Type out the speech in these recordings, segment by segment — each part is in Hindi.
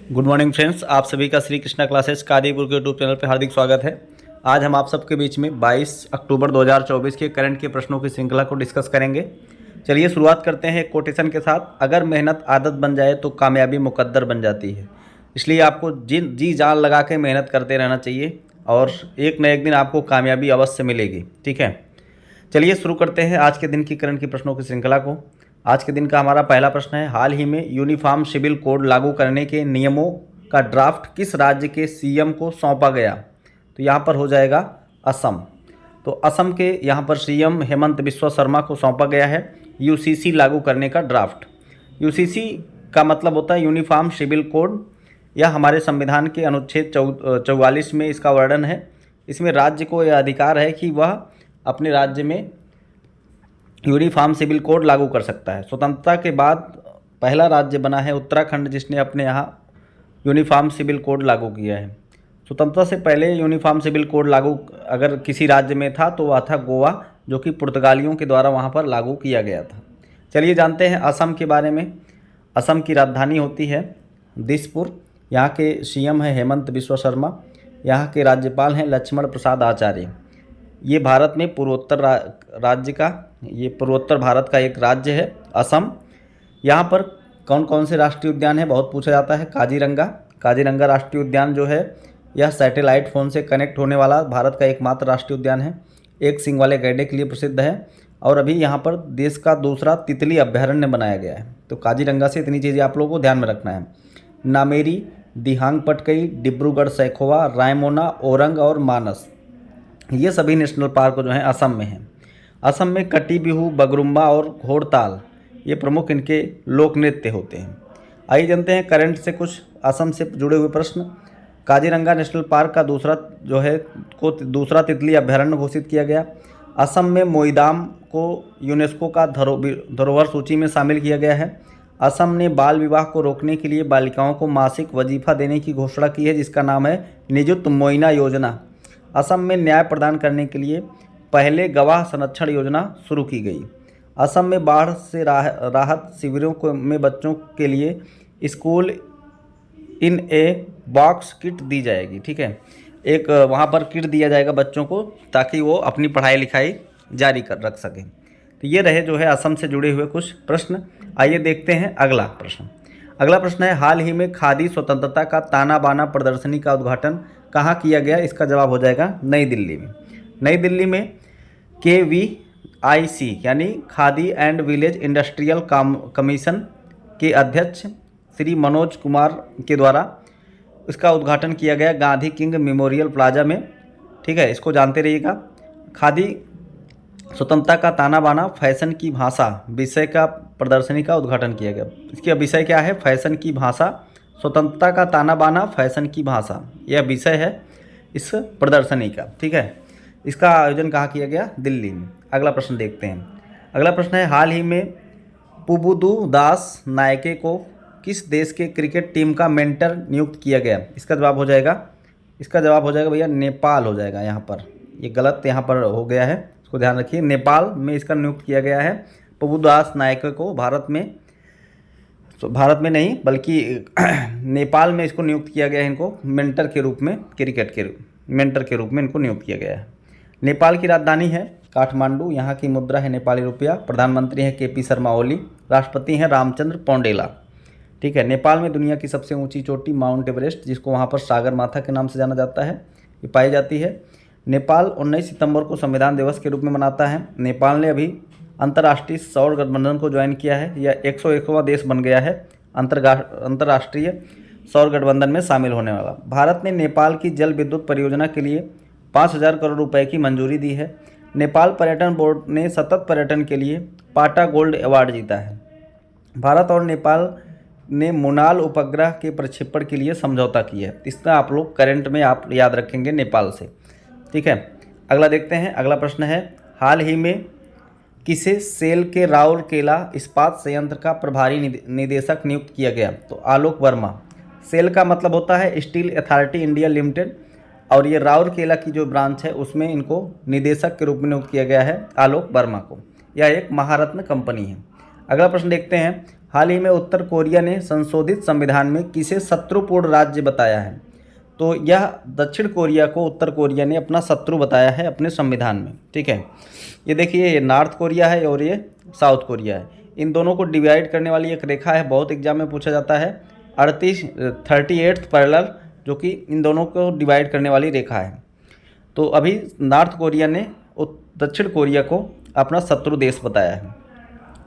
गुड मॉर्निंग फ्रेंड्स, आप सभी का श्री कृष्णा क्लासेस कादीपुर के यूट्यूब चैनल पर हार्दिक स्वागत है। आज हम आप सबके बीच में 22 अक्टूबर 2024 के करंट के प्रश्नों की श्रृंखला को डिस्कस करेंगे। चलिए शुरुआत करते हैं एक कोटेशन के साथ। अगर मेहनत आदत बन जाए तो कामयाबी मुकद्दर बन जाती है। इसलिए आपको जी जान लगा के मेहनत करते रहना चाहिए और एक न एक दिन आपको कामयाबी अवश्य मिलेगी। ठीक है, चलिए शुरू करते हैं आज के दिन की करंट की प्रश्नों की श्रृंखला को। आज के दिन का हमारा पहला प्रश्न है, हाल ही में यूनिफॉर्म सिविल कोड लागू करने के नियमों का ड्राफ्ट किस राज्य के सीएम को सौंपा गया? तो यहाँ पर हो जाएगा असम। तो असम के यहाँ पर सीएम हेमंत बिस्वा शर्मा को सौंपा गया है यूसीसी लागू करने का ड्राफ्ट। यूसीसी का मतलब होता है यूनिफॉर्म सिविल कोड। यह हमारे संविधान के अनुच्छेद 44 में इसका वर्णन है। इसमें राज्य को यह अधिकार है कि वह अपने राज्य में यूनिफॉर्म सिविल कोड लागू कर सकता है। स्वतंत्रता के बाद पहला राज्य बना है उत्तराखंड जिसने अपने यहाँ यूनिफॉर्म सिविल कोड लागू किया है। स्वतंत्रता से पहले यूनिफॉर्म सिविल कोड लागू अगर किसी राज्य में था तो वह था गोवा, जो कि पुर्तगालियों के द्वारा वहाँ पर लागू किया गया था। चलिए जानते हैं असम के बारे में। असम की राजधानी होती है दिसपुर। यहाँ के सीएम है हेमंत बिस्वा शर्मा। यहाँ के राज्यपाल हैं लक्ष्मण प्रसाद आचार्य। ये भारत में पूर्वोत्तर भारत का एक राज्य है असम। यहाँ पर कौन कौन से राष्ट्रीय उद्यान हैं बहुत पूछा जाता है। काजीरंगा राष्ट्रीय उद्यान जो है यह सैटेलाइट फ़ोन से कनेक्ट होने वाला भारत का एकमात्र राष्ट्रीय उद्यान है। एक सींग वाले गैंडे के लिए प्रसिद्ध है और अभी यहाँ पर देश का दूसरा तितली अभ्यारण्य बनाया गया है। तो काजीरंगा से इतनी चीज़ें आप लोगों को ध्यान में रखना है। नामेरी, दिहांग पटकई, डिब्रूगढ़ सैखोवा, रायमोना, ओरंग और मानस, ये सभी नेशनल पार्क जो हैं असम में हैं। असम में कटी बिहू, बगरुम्बा और घोड़ताल ये प्रमुख इनके लोक नृत्य होते हैं। आइए जानते हैं करंट से कुछ असम से जुड़े हुए प्रश्न। काजीरंगा नेशनल पार्क का दूसरा तितली अभ्यारण्य घोषित किया गया। असम में मोईदाम को यूनेस्को का धरोहर सूची में शामिल किया गया है। असम ने बाल विवाह को रोकने के लिए बालिकाओं को मासिक वजीफा देने की घोषणा की है जिसका नाम है निजुत मोइना योजना। असम में न्याय प्रदान करने के लिए पहले गवाह संरक्षण योजना शुरू की गई। असम में बाढ़ से राहत शिविरों में बच्चों के लिए school in a box kit दी जाएगी। ठीक है, एक वहाँ पर किट दिया जाएगा बच्चों को ताकि वो अपनी पढ़ाई लिखाई जारी रख सकें। तो ये रहे जो है असम से जुड़े हुए कुछ प्रश्न। आइए देखते हैं अगला प्रश्न। अगला प्रश्न है, हाल ही में खादी स्वतंत्रता का ताना बाना प्रदर्शनी का उद्घाटन कहाँ किया गया? इसका जवाब हो जाएगा नई दिल्ली में। नई दिल्ली में KVIC यानी khadi and village industrial commission के अध्यक्ष श्री मनोज कुमार के द्वारा इसका उद्घाटन किया गया गांधी किंग मेमोरियल प्लाजा में। ठीक है, इसको जानते रहिएगा। खादी स्वतंत्रता का ताना बाना फैशन की भाषा विषय का प्रदर्शनी का उद्घाटन किया गया। इसका विषय क्या है? फैशन की भाषा। स्वतंत्रता का ताना बाना फैशन की भाषा, यह विषय है इस प्रदर्शनी का। ठीक है, इसका आयोजन कहाँ किया गया? दिल्ली में। अगला प्रश्न देखते हैं। अगला प्रश्न है, हाल ही में पुबुदु दास नायके को किस देश के क्रिकेट टीम का मेंटर नियुक्त किया गया? इसका जवाब हो जाएगा भैया नेपाल हो जाएगा। यहाँ पर ये गलत यहाँ पर हो गया है, इसको ध्यान रखिए। नेपाल में इसका नियुक्त किया गया है पुबुदु दास नायके को। भारत में नहीं बल्कि नेपाल में इसको नियुक्त किया गया है। इनको मेंटर के रूप में, क्रिकेट के मेंटर के रूप में इनको नियुक्त किया गया है। नेपाल की राजधानी है काठमांडू। यहाँ की मुद्रा है नेपाली रुपया। प्रधानमंत्री हैं KP शर्मा ओली। राष्ट्रपति हैं रामचंद्र पौडेला। ठीक है, नेपाल में दुनिया की सबसे ऊंची चोटी माउंट एवरेस्ट, जिसको वहाँ पर सागर माथा के नाम से जाना जाता है, ये पाई जाती है। नेपाल 19 सितंबर को संविधान दिवस के रूप में मनाता है। नेपाल ने अभी अंतर्राष्ट्रीय सौर गठबंधन को ज्वाइन किया है। यह 101वां देश बन गया है अंतर्राष्ट्रीय सौर गठबंधन में शामिल होने वाला। भारत ने नेपाल की जल विद्युत परियोजना के लिए 5,000 करोड़ रुपए की मंजूरी दी है। नेपाल पर्यटन बोर्ड ने सतत पर्यटन के लिए पाटा गोल्ड अवार्ड जीता है। भारत और नेपाल ने मुनाल उपग्रह के प्रक्षेपण के लिए समझौता किया है। इसका आप लोग करंट में आप याद रखेंगे नेपाल से। ठीक है, अगला देखते हैं। अगला प्रश्न है, हाल ही में किसे सेल के राउरकेला इस्पात संयंत्र का प्रभारी निदेशक नियुक्त किया गया? तो आलोक वर्मा। सेल का मतलब होता है स्टील अथॉरिटी इंडिया लिमिटेड, और ये राउरकेला की जो ब्रांच है उसमें इनको निदेशक के रूप में नियुक्त किया गया है आलोक वर्मा को। यह एक महारत्न कंपनी है। अगला प्रश्न देखते हैं, हाल ही में उत्तर कोरिया ने संशोधित संविधान में किसे शत्रुपूर्ण राज्य बताया है? तो यह दक्षिण कोरिया को उत्तर कोरिया ने अपना शत्रु बताया है अपने संविधान में। ठीक है, ये देखिए, ये नॉर्थ कोरिया है और ये साउथ कोरिया है। इन दोनों को डिवाइड करने वाली एक रेखा है, बहुत एग्जाम में पूछा जाता है। 38th पैरेलल, जो कि इन दोनों को डिवाइड करने वाली रेखा है। तो अभी नॉर्थ कोरिया ने दक्षिण कोरिया को अपना शत्रु देश बताया है।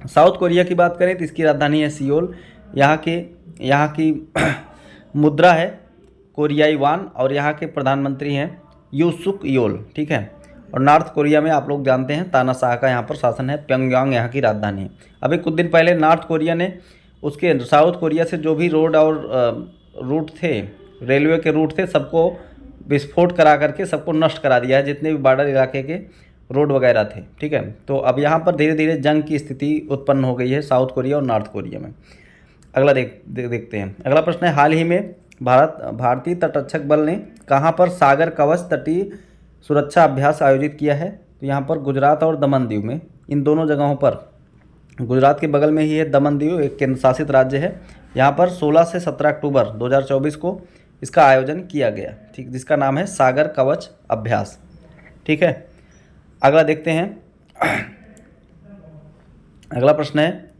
साउथ कोरिया की बात करें तो इसकी राजधानी है सियोल। यहाँ की मुद्रा है कोरियाई वान और यहाँ के प्रधानमंत्री हैं यूसुक योल। ठीक है, और नॉर्थ कोरिया में आप लोग जानते हैं तानाशाह का यहाँ पर शासन है। प्योंगयांग यहाँ की राजधानी है। अभी कुछ दिन पहले नॉर्थ कोरिया ने उसके साउथ कोरिया से जो भी रोड और रूट थे, रेलवे के रूट थे, सबको विस्फोट करा करके सबको नष्ट करा दिया है, जितने भी बॉर्डर इलाके के रोड वगैरह थे। ठीक है, तो अब यहाँ पर धीरे धीरे जंग की स्थिति उत्पन्न हो गई है साउथ कोरिया और नॉर्थ कोरिया में। अगला देखते हैं। अगला प्रश्न है, हाल ही में भारतीय तटरक्षक बल ने कहाँ पर सागर कवच तटीय सुरक्षा अभ्यास आयोजित किया है? तो यहाँ पर गुजरात और दमन दीव में, इन दोनों जगहों पर, गुजरात के बगल में ही है दमन दीव, एक केंद्र शासित राज्य है। यहाँ पर 16 से 17 अक्टूबर 2024 को इसका आयोजन किया गया। ठीक, जिसका नाम है सागर कवच अभ्यास। ठीक है, अगला देखते हैं। अगला प्रश्न है,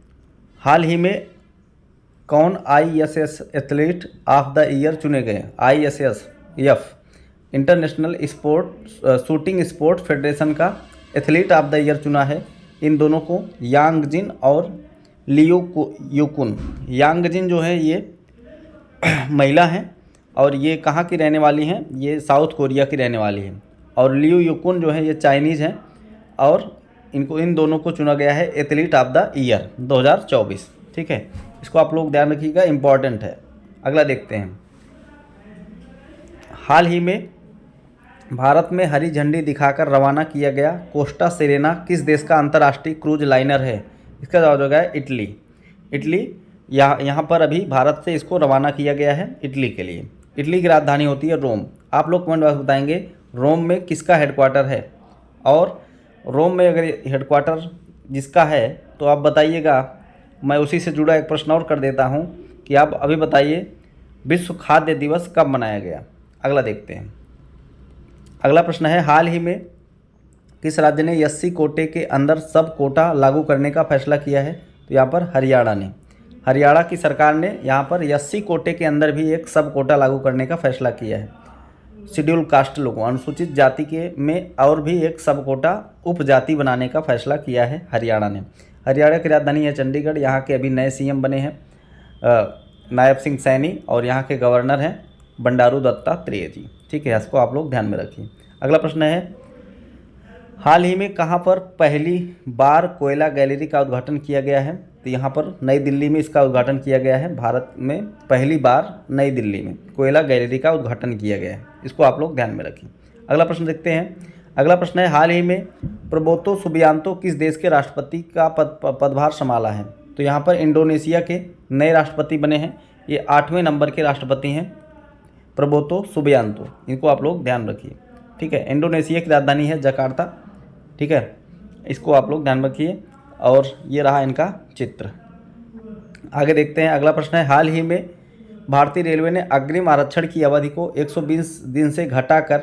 हाल ही में कौन ISS athlete of the year चुने गए? ISSF international shooting sport federation का एथलीट ऑफ द ईयर चुना है इन दोनों को, यांगजिन और लियू युकुन। यांगजिन जो है ये महिला हैं और ये कहाँ की रहने वाली हैं? ये साउथ कोरिया की रहने वाली हैं। और लियू युकुन जो है ये चाइनीज़ हैं और इन दोनों को चुना गया है एथलीट ऑफ द ईयर 2024। ठीक है, इसको आप लोग ध्यान रखिएगा, इम्पॉर्टेंट है। अगला देखते हैं। हाल ही में भारत में हरी झंडी दिखाकर रवाना किया गया कोस्टा सेरेना किस देश का अंतर्राष्ट्रीय क्रूज लाइनर है? इसका जवाब होगा इटली। यहाँ पर अभी भारत से इसको रवाना किया गया है इटली के लिए। इटली की राजधानी होती है रोम। आप लोग कमेंट बॉक्स बताएंगे रोम में किसका हेडक्वार्टर है, और रोम में अगर हेडक्वार्टर जिसका है तो आप बताइएगा। मैं उसी से जुड़ा एक प्रश्न और कर देता हूँ कि आप अभी बताइए विश्व खाद्य दिवस कब मनाया गया? अगला देखते हैं। अगला प्रश्न है, हाल ही में किस राज्य ने SC कोटे के अंदर सब कोटा लागू करने का फैसला किया है? तो यहाँ पर हरियाणा ने। हरियाणा की सरकार ने यहाँ पर SC कोटे के अंदर भी एक सब कोटा लागू करने का फैसला किया है। शेड्यूल कास्ट लोगों, अनुसूचित जाति के में और भी एक सब कोटा उपजाति बनाने का फैसला किया है हरियाणा ने। हरियाणा की राजधानी है चंडीगढ़। यहाँ के अभी नए CM बने हैं नायब सिंह सैनी और यहाँ के गवर्नर हैं बंडारू दत्तात्रेय जी। ठीक है, इसको आप लोग ध्यान में रखिए। अगला प्रश्न है, हाल ही में कहाँ पर पहली बार कोयला गैलरी का उद्घाटन किया गया है? तो यहाँ पर नई दिल्ली में इसका उद्घाटन किया गया है। भारत में पहली बार नई दिल्ली में कोयला गैलरी का उद्घाटन किया गया है, इसको आप लोग ध्यान में रखें। अगला प्रश्न देखते हैं। अगला प्रश्न है, हाल ही में प्रबोतो सुबियांतो किस देश के राष्ट्रपति का पदभार संभाला है? तो यहाँ पर इंडोनेशिया के नए राष्ट्रपति बने हैं। ये 8वें नंबर के राष्ट्रपति हैं प्रबोतो सुबियांतो, इनको आप लोग ध्यान रखिए। ठीक है, इंडोनेशिया की राजधानी है जकार्ता। ठीक है, इसको आप लोग ध्यान रखिए। और ये रहा इनका चित्र। आगे देखते हैं। अगला प्रश्न है, हाल ही में भारतीय रेलवे ने अग्रिम आरक्षण की अवधि को 120 दिन से घटाकर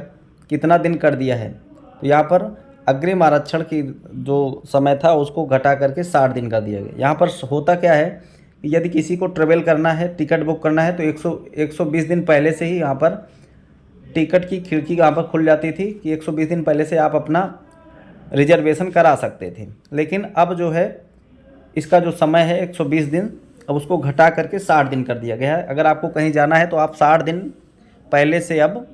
कितना दिन कर दिया है? तो यहाँ पर अग्रिम आरक्षण की जो समय था उसको घटा करके 60 दिन कर दिया गया। यहाँ पर होता क्या है कि यदि किसी को ट्रेवल करना है, टिकट बुक करना है, तो 120 दिन पहले से ही यहाँ पर टिकट की खिड़की यहाँ पर खुल जाती थी कि 120 दिन पहले से आप अपना रिजर्वेशन करा सकते थे। लेकिन अब जो है इसका जो समय है 120 दिन, अब उसको घटा करके 60 दिन कर दिया गया है। अगर आपको कहीं जाना है तो आप 60 दिन पहले से अब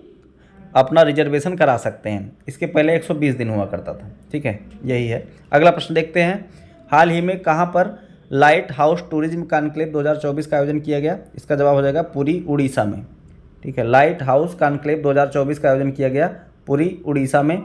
अपना रिजर्वेशन करा सकते हैं। इसके पहले 120 दिन हुआ करता था। ठीक है, यही है। अगला प्रश्न देखते हैं। हाल ही में कहाँ पर लाइट हाउस टूरिज्म कॉन्क्लेव 2024 का आयोजन किया गया? इसका जवाब हो जाएगा पुरी, उड़ीसा में। ठीक है, लाइट हाउस कॉन्क्लेव 2024 का आयोजन किया गया पुरी, उड़ीसा में।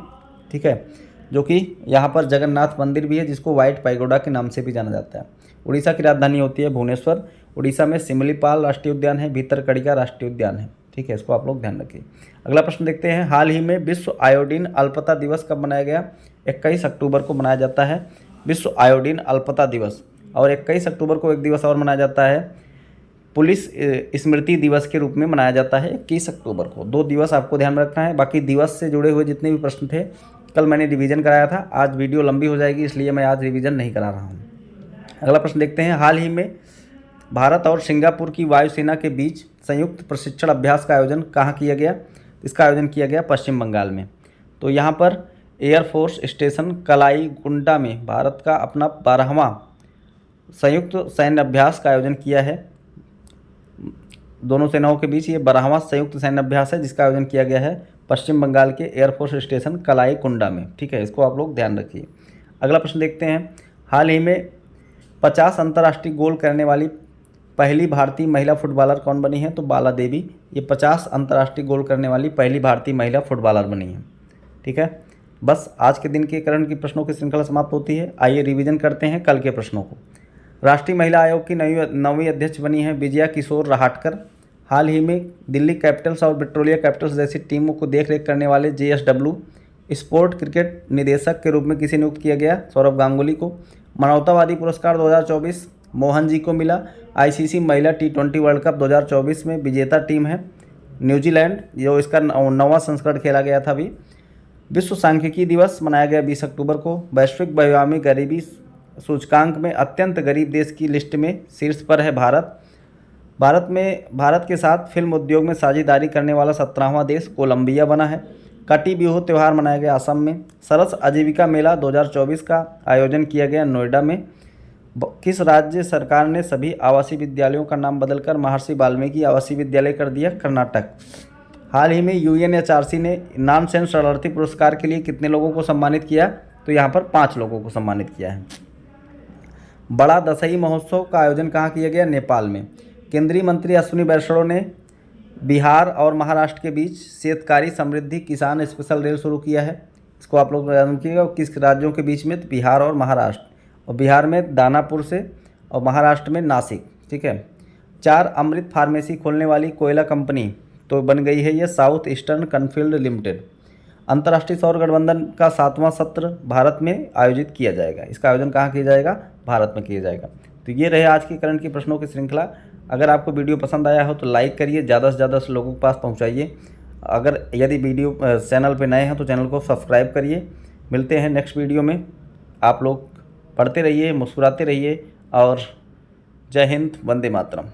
ठीक है, जो कि यहाँ पर जगन्नाथ मंदिर भी है जिसको व्हाइट पैगोडा के नाम से भी जाना जाता है। उड़ीसा की राजधानी होती है भुवनेश्वर। उड़ीसा में सिमलीपाल राष्ट्रीय उद्यान है, भीतरकनिका राष्ट्रीय उद्यान है। ठीक है, इसको आप लोग ध्यान रखिए। अगला प्रश्न देखते हैं। हाल ही में विश्व आयोडीन अल्पता दिवस कब मनाया गया? 21 अक्टूबर को मनाया जाता है विश्व आयोडीन अल्पता दिवस। और 21 अक्टूबर को एक दिवस और मनाया जाता है, पुलिस स्मृति दिवस के रूप में मनाया जाता है 21 अक्टूबर को। 2 दिवस आपको ध्यान में रखना है। बाकी दिवस से जुड़े हुए जितने भी प्रश्न थे कल मैंने रिवीजन कराया था, आज वीडियो लंबी हो जाएगी इसलिए मैं आज रिवीजन नहीं करा रहा हूँ। अगला प्रश्न देखते हैं, हाल ही में भारत और सिंगापुर की वायुसेना के बीच संयुक्त प्रशिक्षण अभ्यास का आयोजन कहाँ किया गया? इसका आयोजन किया गया पश्चिम बंगाल में। तो यहाँ पर एयरफोर्स स्टेशन कलाई गुंडा में भारत का अपना 12वां संयुक्त सैन्य अभ्यास का आयोजन किया है। दोनों सेनाओं के बीच ये 12वां संयुक्त सैन्य अभ्यास है जिसका आयोजन किया गया है पश्चिम बंगाल के एयरफोर्स स्टेशन कलाई कुंडा में। ठीक है, इसको आप लोग ध्यान रखिए। अगला प्रश्न देखते हैं, हाल ही में 50 अंतर्राष्ट्रीय गोल करने वाली पहली भारतीय महिला फुटबॉलर कौन बनी है? तो बाला देवी ये 50 अंतर्राष्ट्रीय गोल करने वाली पहली भारतीय महिला फुटबॉलर बनी है। ठीक है, बस आज के दिन के करंट की प्रश्नों की श्रृंखला समाप्त होती है। आइए रिवीजन करते हैं कल के प्रश्नों को। राष्ट्रीय महिला आयोग की नवीं अध्यक्ष बनी है विजया किशोर रहाटकर। हाल ही में दिल्ली कैपिटल्स और विक्टोरिया कैपिटल्स जैसी टीमों को देखरेख करने वाले JSW स्पोर्ट क्रिकेट निदेशक के रूप में किसे नियुक्त किया गया? सौरव गांगुली को। मानवतावादी पुरस्कार 2024 मोहन जी को मिला। ICC महिला T20 वर्ल्ड कप 2024 में विजेता टीम है न्यूजीलैंड, जो इसका 9वां संस्करण खेला गया था अभी। विश्व सांख्यिकी दिवस मनाया गया 20 अक्टूबर को। वैश्विक बहुआयामी गरीबी सूचकांक में अत्यंत गरीब देश की लिस्ट में शीर्ष पर है भारत। भारत के साथ फिल्म उद्योग में साझेदारी करने वाला 17वां देश कोलंबिया बना है। कटी बिहू त्यौहार मनाया गया असम में। सरस आजीविका मेला 2024 का आयोजन किया गया नोएडा में। किस राज्य सरकार ने सभी आवासीय विद्यालयों का नाम बदलकर महर्षि वाल्मीकि आवासीय विद्यालय कर दिया? कर्नाटक। हाल ही में UNHRC ने नॉनसेंस शरणार्थी पुरस्कार के लिए कितने लोगों को सम्मानित किया? तो यहाँ पर 5 लोगों को सम्मानित किया है। बड़ा दशई महोत्सव का आयोजन कहाँ किया गया? नेपाल में। केंद्रीय मंत्री अश्विनी वैष्णव ने बिहार और महाराष्ट्र के बीच शेतकारी समृद्धि किसान स्पेशल रेल शुरू किया है। इसको आप लोग याद रखिएगा, किस राज्यों के बीच में? तो बिहार और महाराष्ट्र, और बिहार में दानापुर से और महाराष्ट्र में नासिक। ठीक है, 4 अमृत फार्मेसी खोलने वाली कोयला कंपनी तो बन गई है ये साउथ ईस्टर्न कनफील्ड लिमिटेड। अंतर्राष्ट्रीय सौर गठबंधन का 7वां सत्र भारत में आयोजित किया जाएगा। इसका आयोजन कहाँ किया जाएगा? भारत में किया जाएगा। तो ये रहे आज की करंट की प्रश्नों की श्रृंखला। अगर आपको वीडियो पसंद आया हो तो लाइक करिए, ज़्यादा से ज़्यादा लोगों के पास पहुँचाइए। अगर यदि वीडियो चैनल पे नए हैं तो चैनल को सब्सक्राइब करिए। मिलते हैं नेक्स्ट वीडियो में। आप लोग पढ़ते रहिए, मुस्कुराते रहिए और जय हिंद, वंदे मातरम।